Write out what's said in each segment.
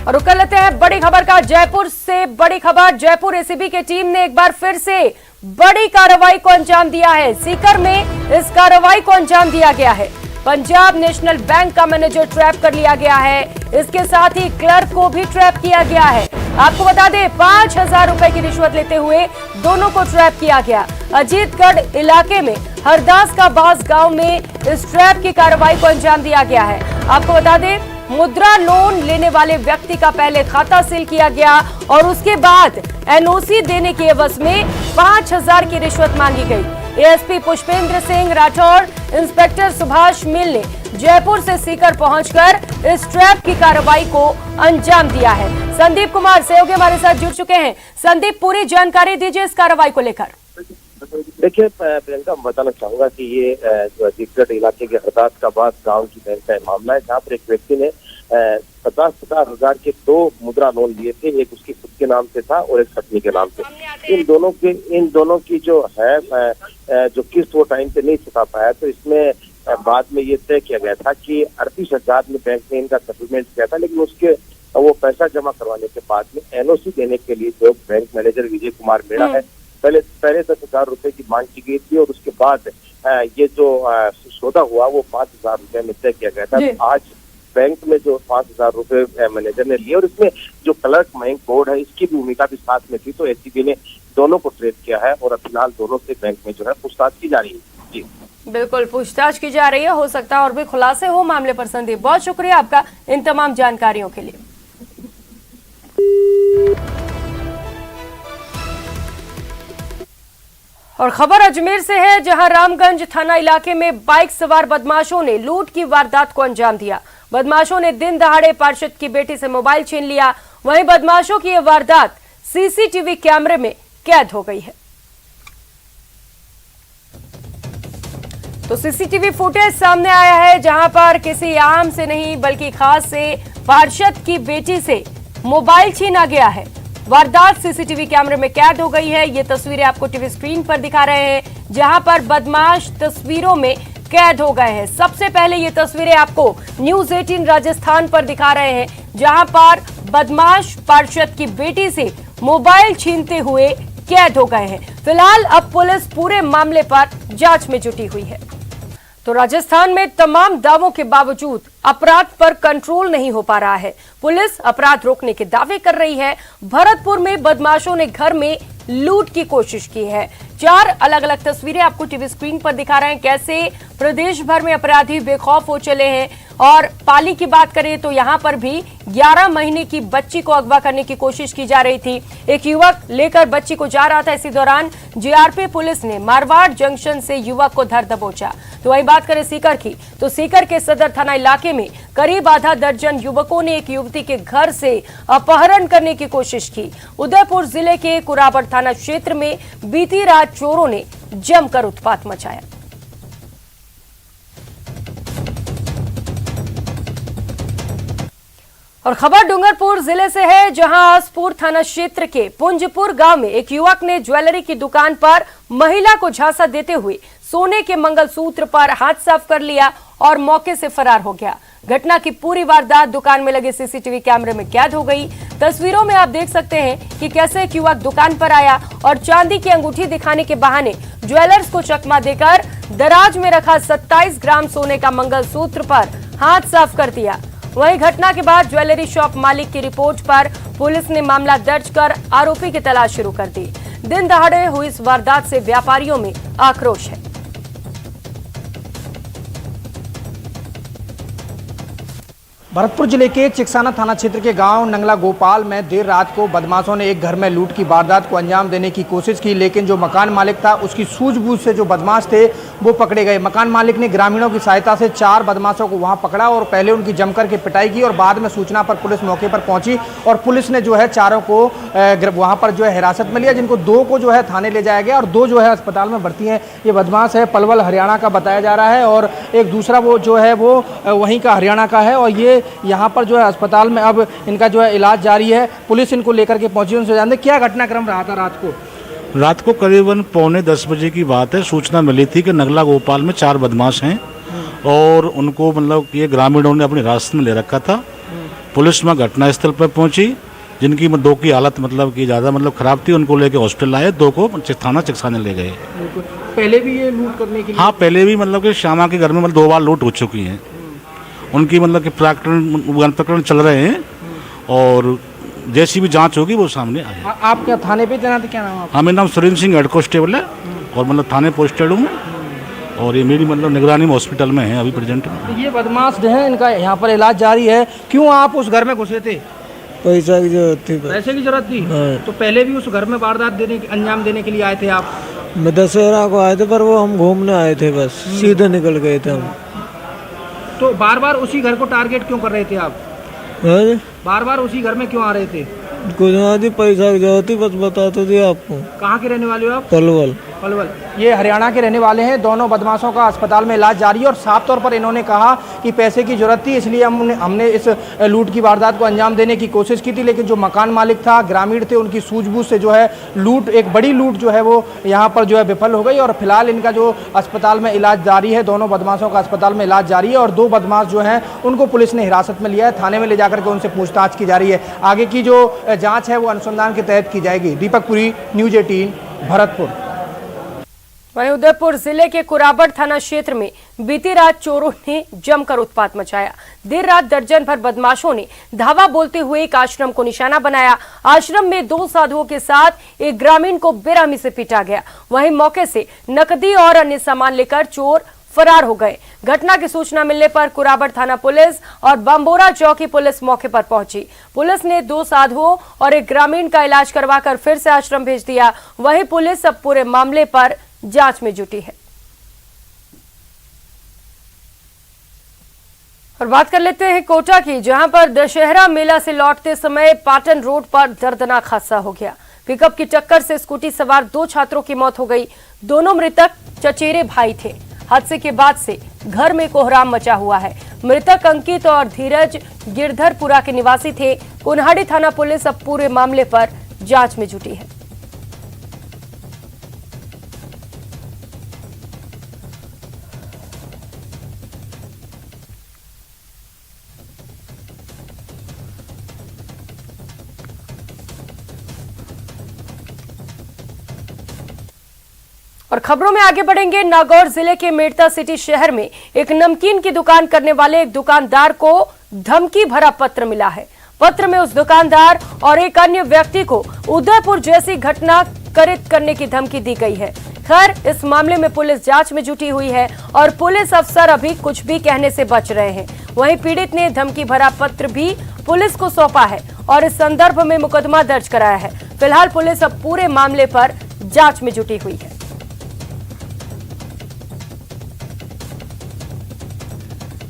और रुक कर लेते हैं बड़ी खबर का। जयपुर से बड़ी खबर, जयपुर एसीबी की टीम ने एक बार फिर से बड़ी कार्रवाई को अंजाम दिया है। सीकर में इस कार्रवाई को अंजाम दिया गया है। पंजाब नेशनल बैंक का मैनेजर ट्रैप कर लिया गया है। इसके साथ ही क्लर्क को भी ट्रैप किया गया है। आपको बता दें 5,000 रुपए की रिश्वत लेते हुए दोनों को ट्रैप किया गया। अजीतगढ़ इलाके में हरदास का बास गांव में इस ट्रैप की कार्रवाई को अंजाम दिया गया है। आपको बता दें मुद्रा लोन लेने वाले व्यक्ति का पहले खाता सील किया गया और उसके बाद एनओसी देने की एवज में 5,000 की रिश्वत मांगी गई। एएसपी पुष्पेंद्र सिंह राठौर, इंस्पेक्टर सुभाष मिल ने जयपुर से सीकर पहुंचकर इस ट्रैप की कार्रवाई को अंजाम दिया है। संदीप कुमार सहयोगी हमारे साथ जुड़ चुके हैं। संदीप, पूरी जानकारी दीजिए इस कार्रवाई को लेकर। देखिए प्रियंका, मैं बताना चाहूंगा कि ये जो अजीतगढ़ इलाके के हरदास का बास गांव की बैंक का मामला है, जहाँ पर एक व्यक्ति ने 50-50 हजार के 2 मुद्रा लोन लिए थे। एक उसकी खुद के नाम से था और एक पत्नी के नाम से। इन दोनों की जो है जो किस्त वो टाइम पे नहीं चुका पाया, तो इसमें बाद में ये तय किया गया था कि 38,000 में बैंक ने इनका सेटलमेंट किया था। लेकिन उसके वो पैसा जमा करवाने के बाद में एनओसी देने के लिए जो बैंक मैनेजर विजय कुमार मेड़ा है, पहले 10,000 रुपए की मांग की गई थी और उसके बाद ये जो सौदा हुआ वो 5,000 रुपए में तय किया गया था। तो आज बैंक में जो 5,000 रुपए मैनेजर ने लिए और इसमें जो क्लर्क मयंक बोर्ड है, इसकी भूमिका भी साथ में थी। तो एसीबी ने दोनों को ट्रेस किया है और फिलहाल दोनों से बैंक में जो है पूछताछ की जा रही है। जी बिल्कुल, पूछताछ की जा रही है। हो सकता है और भी खुलासे हो मामले पर। संदीप, बहुत शुक्रिया आपका इन तमाम जानकारियों के लिए। और खबर अजमेर से है, जहां रामगंज थाना इलाके में बाइक सवार बदमाशों ने लूट की वारदात को अंजाम दिया। बदमाशों ने दिन दहाड़े पार्षद की बेटी से मोबाइल छीन लिया। वहीं बदमाशों की यह वारदात सीसीटीवी कैमरे में कैद हो गई है। तो सीसीटीवी फुटेज सामने आया है, जहां पर किसी आम से नहीं बल्कि खास से पार्षद की बेटी से मोबाइल छीना गया है। वारदात सीसीटीवी कैमरे में कैद हो गई है। ये तस्वीरें आपको टीवी स्क्रीन पर दिखा रहे हैं, जहां पर बदमाश तस्वीरों में कैद हो गए हैं। सबसे पहले ये तस्वीरें आपको न्यूज 18 राजस्थान पर दिखा रहे हैं, जहां पर बदमाश पार्षद की बेटी से मोबाइल छीनते हुए कैद हो गए हैं। फिलहाल अब पुलिस पूरे मामले पर जांच में जुटी हुई है। तो राजस्थान में तमाम दावों के बावजूद अपराध पर कंट्रोल नहीं हो पा रहा है। पुलिस अपराध रोकने के दावे कर रही है। भरतपुर में बदमाशों ने घर में लूट की कोशिश की है। 4 अलग अलग तस्वीरें आपको टीवी स्क्रीन पर दिखा रहे हैं, कैसे प्रदेश भर में अपराधी बेखौफ हो चले हैं। और पाली की बात करें तो यहां पर भी 11 महीने की बच्ची को अगवा करने की कोशिश की जा रही थी। एक युवक लेकर बच्ची को जा रहा था। इसी दौरान जीआरपी पुलिस ने मारवाड़ जंक्शन से युवक को धर दबोचा। तो वही बात करें सीकर की, तो सीकर के सदर थाना इलाके में करीब आधा दर्जन युवकों ने एक युवती के घर से अपहरण करने की कोशिश की। उदयपुर जिले के कुराबड़ थाना क्षेत्र में बीती रात चोरों ने जमकर उत्पात मचाया। और खबर डूंगरपुर जिले से है, जहां आसपुर थाना क्षेत्र के पुंजपुर गांव में एक युवक ने ज्वेलरी की दुकान पर महिला को झांसा देते हुए सोने के मंगलसूत्र पर हाथ साफ कर लिया और मौके से फरार हो गया। घटना की पूरी वारदात दुकान में लगे सीसीटीवी कैमरे में कैद हो गई। तस्वीरों में आप देख सकते हैं कि कैसे एक युवक दुकान पर आया और चांदी की अंगूठी दिखाने के बहाने ज्वेलर्स को चकमा देकर दराज में रखा 27 ग्राम सोने का मंगलसूत्र पर हाथ साफ कर दिया। वहीं घटना के बाद ज्वेलरी शॉप मालिक की रिपोर्ट पर पुलिस ने मामला दर्ज कर आरोपी की तलाश शुरू कर दी। दिन दहाड़े हुई इस वारदात से व्यापारियों में आक्रोश है। भरतपुर जिले के चिकसाना थाना क्षेत्र के गांव नंगला गोपाल में देर रात को बदमाशों ने एक घर में लूट की वारदात को अंजाम देने की कोशिश की, लेकिन जो मकान मालिक था उसकी सूझबूझ से जो बदमाश थे वो पकड़े गए। मकान मालिक ने ग्रामीणों की सहायता से 4 बदमाशों को वहां पकड़ा और पहले उनकी जमकर के पिटाई की और बाद में सूचना पर पुलिस मौके पर पहुंची और पुलिस ने जो है 4 को वहां पर जो है हिरासत में लिया, जिनको 2 को जो है थाने ले जाया गया और 2 जो है अस्पताल में भर्ती हैं। ये बदमाश है पलवल हरियाणा का बताया जा रहा है और एक दूसरा वो जो है वो वहीं का हरियाणा का है और ये यहाँ पर जो है अस्पताल में अब इनका जो है इलाज जारी है। पुलिस इनको लेकर के पहुंची। उनसे जानते क्या घटनाक्रम रहा था रात को करीबन 9:45 बजे की बात है। सूचना मिली थी कि नगला गोपाल में 4 बदमाश हैं और उनको मतलब ये ग्रामीणों ने अपनी हिरासत में ले रखा था पुलिस में घटनास्थल पर पहुंची, जिनकी दो की हालत मतलब कि ज़्यादा मतलब खराब थी, उनको लेके हॉस्पिटल लाए, दो को थाना चिकित्सालय ले गए। पहले भी ये लूट करने के लिए? हाँ, पहले भी मतलब कि श्यामा के घर में मतलब 2 बार लूट हो चुकी हैं। उनकी मतलब कि प्रकरण चल रहे हैं और जैसी भी जांच होगी वो सामने आएगी। आप क्या थाने पे तैनात, क्या नाम है आपका? हाँ, मेरा नाम सुरेंद्र सिंह, हेड कांस्टेबल है और मतलब थाने पोस्टेड हूँ और ये मेरी मतलब निगरानी में हॉस्पिटल में है अभी प्रेजेंट में। ये बदमाश है, इनका यहाँ पर इलाज जारी है। क्यों आप उस घर में घुसे थे? पैसा की जरूरत थी। पैसे की जरूरत थी? हाँ। तो पहले भी उस घर में वारदात अंजाम देने के लिए आए थे आप? मैं दशहरा को आए थे, पर वो हम घूमने आए थे, बस सीधे निकल गए थे हम। तो बार बार उसी घर को टारगेट क्यों कर रहे थे आप? बार बार उसी घर में क्यों आ रहे थे? कुछ आदि पैसा की जरूरत थी, बस बता तो दिया आपको। कहाँ के रहने वाले हो आप? पलवल। पलवल। ये हरियाणा के रहने वाले हैं। दोनों बदमाशों का अस्पताल में इलाज जारी है और साफ तौर पर इन्होंने कहा कि पैसे की जरूरत थी, इसलिए हमने इस लूट की वारदात को अंजाम देने की कोशिश की थी, लेकिन जो मकान मालिक था, ग्रामीण थे, उनकी सूझबूझ से जो है लूट, एक बड़ी लूट जो है वो यहाँ पर जो है विफल हो गई और फिलहाल इनका जो अस्पताल में इलाज जारी है, दोनों बदमाशों का अस्पताल में इलाज जारी है और 2 बदमाश जो हैं उनको पुलिस ने हिरासत में लिया है। थाने में ले जाकर के उनसे पूछताछ की जा रही है। आगे की जो जाँच है वो अनुसंधान के तहत की जाएगी। दीपक पुरी, न्यूज 18, भरतपुर। वहीं उदयपुर जिले के कुराबड़ थाना क्षेत्र में बीती रात चोरों ने जमकर उत्पात मचाया। देर रात दर्जन भर बदमाशों ने धावा बोलते हुए एक आश्रम को निशाना बनाया। आश्रम में 2 साधुओं के साथ एक ग्रामीण को बेरहमी से पीटा गया। वहीं मौके से नकदी और अन्य सामान लेकर चोर फरार हो गए। घटना की सूचना मिलने पर कुराबड़ थाना पुलिस और बम्बोरा चौकी पुलिस मौके पर पहुंची। पुलिस ने 2 साधुओं और एक ग्रामीण का इलाज करवाकर फिर से आश्रम भेज दिया। वहीं पुलिस अब पूरे मामले पर जांच में जुटी है। और बात कर लेते हैं कोटा की, जहां पर दशहरा मेला से लौटते समय पाटन रोड पर दर्दनाक हादसा हो गया। पिकअप की टक्कर से स्कूटी सवार 2 छात्रों की मौत हो गई। दोनों मृतक चचेरे भाई थे। हादसे के बाद से घर में कोहराम मचा हुआ है। मृतक अंकित और धीरज गिरधरपुरा के निवासी थे। कोन्हाड़ी थाना पुलिस अब पूरे मामले पर जांच में जुटी है। और खबरों में आगे बढ़ेंगे। नागौर जिले के मेड़ता सिटी शहर में एक नमकीन की दुकान करने वाले एक दुकानदार को धमकी भरा पत्र मिला है। पत्र में उस दुकानदार और एक अन्य व्यक्ति को उदयपुर जैसी घटना करित करने की धमकी दी गई है। खैर, इस मामले में पुलिस जांच में जुटी हुई है और पुलिस अफसर अभी कुछ भी कहने से बच रहे हैं। वहीं पीड़ित ने धमकी भरा पत्र भी पुलिस को सौंपा है और इस संदर्भ में मुकदमा दर्ज कराया है। फिलहाल पुलिस अब पूरे मामले पर जांच में जुटी हुई है।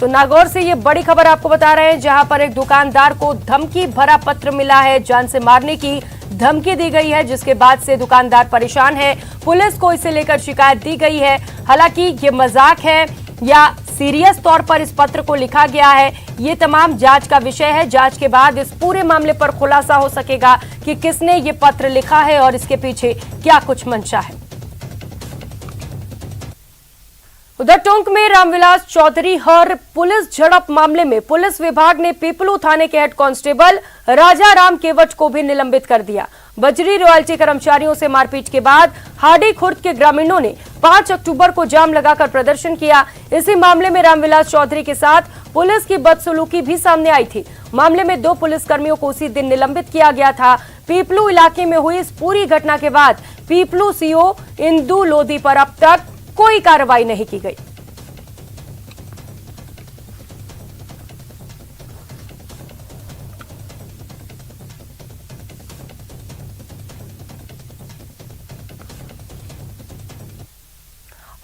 तो नागौर से ये बड़ी खबर आपको बता रहे हैं, जहां पर एक दुकानदार को धमकी भरा पत्र मिला है, जान से मारने की धमकी दी गई है, जिसके बाद से दुकानदार परेशान है। पुलिस को इसे लेकर शिकायत दी गई है। हालांकि ये मजाक है या सीरियस तौर पर इस पत्र को लिखा गया है, ये तमाम जांच का विषय है। जांच के बाद इस पूरे मामले पर खुलासा हो सकेगा कि किसने ये पत्र लिखा है और इसके पीछे क्या कुछ मंशा है। उधर टोंक में रामविलास चौधरी और पुलिस झड़प मामले में पुलिस विभाग ने पीपलू थाने के हेड कांस्टेबल राजा राम केवट को भी निलंबित कर दिया। बजरी रॉयल्टी कर्मचारियों से मारपीट के बाद हाडी खुर्द के ग्रामीणों ने 5 अक्टूबर को जाम लगाकर प्रदर्शन किया। इसी मामले में रामविलास चौधरी के साथ पुलिस की बदसलूकी भी सामने आई थी। मामले में 2 पुलिसकर्मियों को उसी दिन निलंबित किया गया था। पीपलू इलाके में हुई इस पूरी घटना के बाद पीपलू सीओ इंदू लोधी पर अब तक कोई कार्रवाई नहीं की गई।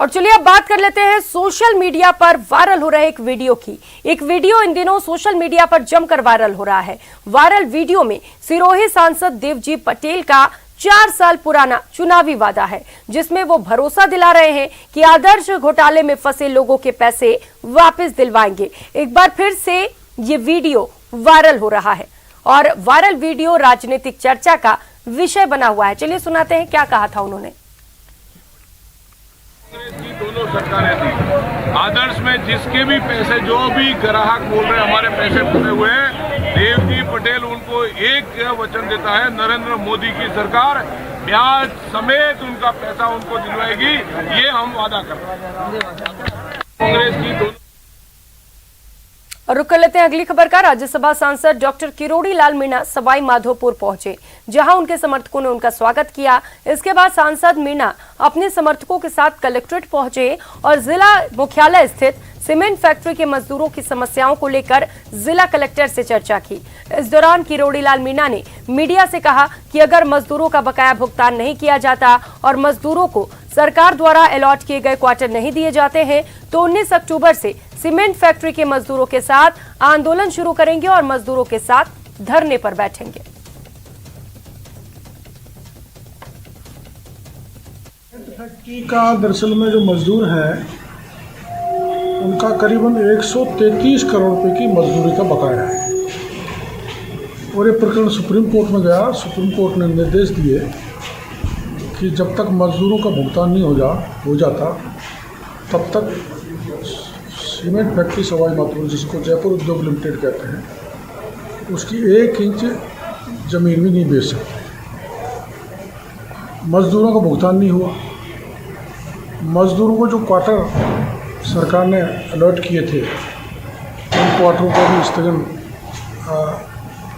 और चलिए अब बात कर लेते हैं सोशल मीडिया पर वायरल हो रहे एक वीडियो की। एक वीडियो इन दिनों सोशल मीडिया पर जमकर वायरल हो रहा है। वायरल वीडियो में सिरोही सांसद देवजी पटेल का 4 साल पुराना चुनावी वादा है, जिसमें वो भरोसा दिला रहे हैं कि आदर्श घोटाले में फंसे लोगों के पैसे वापस दिलवाएंगे। एक बार फिर से ये वीडियो वायरल हो रहा है और वायरल वीडियो राजनीतिक चर्चा का विषय बना हुआ है। चलिए सुनाते हैं क्या कहा था उन्होंने। की दोनों सरकारें थी। आदर्श में जिसके भी पैसे, जो भी ग्राहक बोल रहे हमारे पैसे फंसे हुए हैं, देवजी पटेल उनको एक वचन देता है, नरेंद्र मोदी की सरकार ब्याज समेत उनका पैसा उनको दिलवाएगी, ये हम वादा कर रहे हैं। कांग्रेस की दोनों। और रुक कर लेते हैं अगली खबर का। राज्यसभा सांसद डॉक्टर किरोड़ी लाल मीणा सवाई माधोपुर पहुंचे, जहां उनके समर्थकों ने उनका स्वागत किया। इसके बाद सांसद मीणा अपने समर्थकों के साथ कलेक्ट्रेट पहुंचे और जिला मुख्यालय स्थित सीमेंट फैक्ट्री के मजदूरों की समस्याओं को लेकर जिला कलेक्टर से चर्चा की। इस दौरान किरोड़ी लाल मीणा ने मीडिया से कहा कि अगर मजदूरों का बकाया भुगतान नहीं किया जाता और मजदूरों को सरकार द्वारा अलॉट किए गए क्वार्टर नहीं दिए जाते हैं तो 19 अक्टूबर से सीमेंट फैक्ट्री के मजदूरों के साथ आंदोलन शुरू करेंगे और मजदूरों के साथ धरने पर बैठेंगे। फैक्ट्री का दरअसल में जो मजदूर है उनका करीबन 133 करोड़ रुपए की मजदूरी का बकाया है और ये प्रकरण सुप्रीम कोर्ट में गया। सुप्रीम कोर्ट ने निर्देश दिए कि जब तक मजदूरों का भुगतान नहीं हो जाता तब तक सीमेंट फैक्ट्री सवाई माधोपुर, जिसको जयपुर उद्योग लिमिटेड कहते हैं, उसकी 1 इंच ज़मीन भी नहीं बेच सकते। मजदूरों का भुगतान नहीं हुआ। मजदूरों को जो क्वार्टर सरकार ने अलॉट किए थे उन क्वार्टरों का भी स्थगन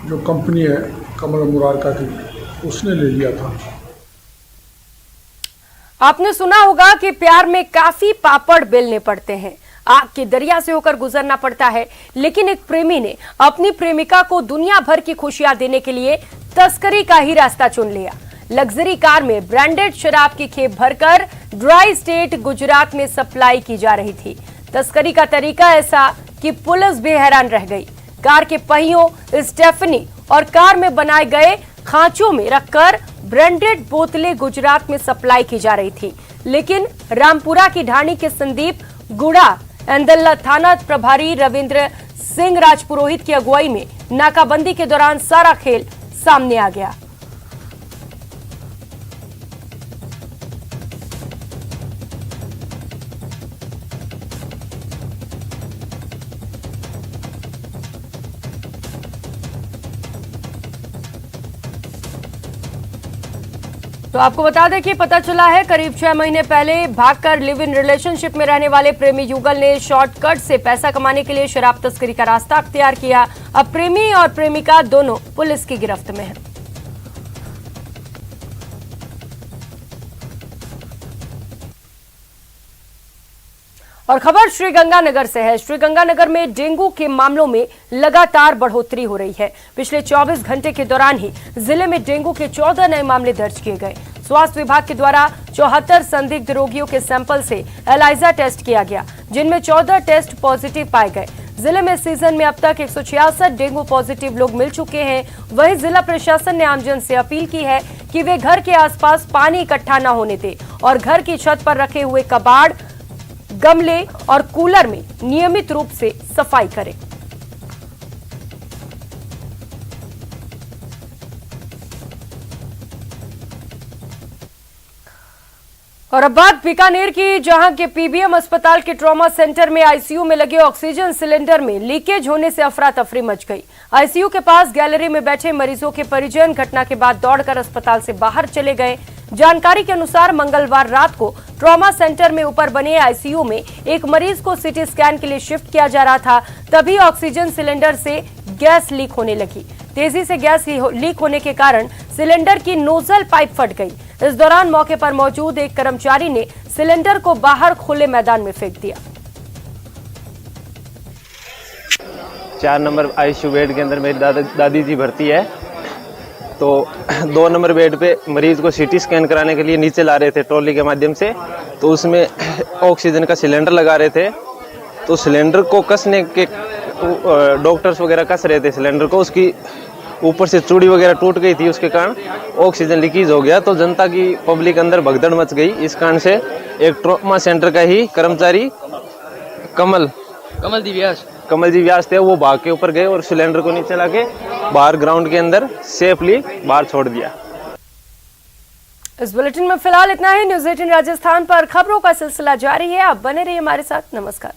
जो कंपनी है कमल मुरारका की उसने ले लिया था। आपने सुना होगा कि प्यार में काफी पापड़ बेलने पड़ते हैं, आग के दरिया से होकर गुजरना पड़ता है, लेकिन एक प्रेमी ने अपनी प्रेमिका को दुनिया भर की खुशियां देने के लिए तस्करी का ही रास्ता चुन लिया। लग्जरी कार में ब्रांडेड शराब की खेप भरकर ड्राई स्टेट गुजरात में सप्लाई की जा रही थी। तस्करी का तरीका ऐसा कि पुलिस भी हैरान रह गई। कार के पहियों, स्टेफनी और कार में बनाए गए खांचों में रखकर ब्रांडेड बोतलें गुजरात में सप्लाई की जा रही थी, लेकिन रामपुरा की ढाणी के संदीप गुड़ा एंदल्ला थाना प्रभारी रविंद्र सिंह राजपुरोहित की अगुवाई में नाकाबंदी के दौरान सारा खेल सामने आ गया। तो आपको बता दें कि पता चला है करीब 6 महीने पहले भागकर लिव इन रिलेशनशिप में रहने वाले प्रेमी युगल ने शॉर्टकट से पैसा कमाने के लिए शराब तस्करी का रास्ता अख्तियार किया। अब प्रेमी और प्रेमिका दोनों पुलिस की गिरफ्त में हैं। और खबर श्रीगंगानगर से है। श्रीगंगानगर में डेंगू के मामलों में लगातार बढ़ोतरी हो रही है। पिछले 24 घंटे के दौरान ही जिले में डेंगू के 14 नए मामले दर्ज किए गए। स्वास्थ्य विभाग के द्वारा 74 संदिग्ध रोगियों के सैंपल से एलाइजा टेस्ट किया गया, जिनमें 14 टेस्ट पॉजिटिव पाए गए। जिले में सीजन में अब तक 166 डेंगू पॉजिटिव लोग मिल चुके हैं। वहीं जिला प्रशासन ने आमजन से अपील की है कि वे घर के आसपास पानी इकट्ठा न होने दें और घर की छत पर रखे हुए कबाड़, गमले और कूलर में नियमित रूप से सफाई करें। और अब बात बीकानेर की, जहां के पीबीएम अस्पताल के ट्रॉमा सेंटर में आईसीयू में लगे ऑक्सीजन सिलेंडर में लीकेज होने से अफरा तफरी मच गई। आईसीयू के पास गैलरी में बैठे मरीजों के परिजन घटना के बाद दौड़कर अस्पताल से बाहर चले गए। जानकारी के अनुसार मंगलवार रात को ट्रॉमा सेंटर में ऊपर बने आईसीयू में एक मरीज को सीटी स्कैन के लिए शिफ्ट किया जा रहा था, तभी ऑक्सीजन सिलेंडर से गैस लीक होने लगी। तेजी से गैस लीक होने के कारण सिलेंडर की नोजल पाइप फट गई। इस दौरान मौके पर मौजूद एक कर्मचारी ने सिलेंडर को बाहर खुले मैदान में फेंक दिया। 4 नंबर आईसीयू बेड के अंदर मेरी दादी जी भर्ती है, तो 2 नंबर बेड पे मरीज को सीटी स्कैन कराने के लिए नीचे ला रहे थे ट्रॉली के माध्यम से, तो उसमें ऑक्सीजन का सिलेंडर लगा रहे थे। तो सिलेंडर को कसने के डॉक्टर्स वगैरह कस रहे थे सिलेंडर को, उसकी ऊपर से चूड़ी वगैरह टूट गई थी, उसके कारण ऑक्सीजन लीकेज हो गया। तो जनता की पब्लिक अंदर भगदड़ मच गई। इस कारण से एक ट्रॉमा सेंटर का ही कर्मचारी कमल जी व्यास थे, वो भाग के ऊपर गए और सिलेंडर को नीचे लाके बाहर ग्राउंड के अंदर सेफली बाहर छोड़ दिया। इस बुलेटिन में फिलहाल इतना ही। न्यूज़ 18 राजस्थान पर खबरों का सिलसिला जारी है। आप बने रहिए हमारे साथ। नमस्कार।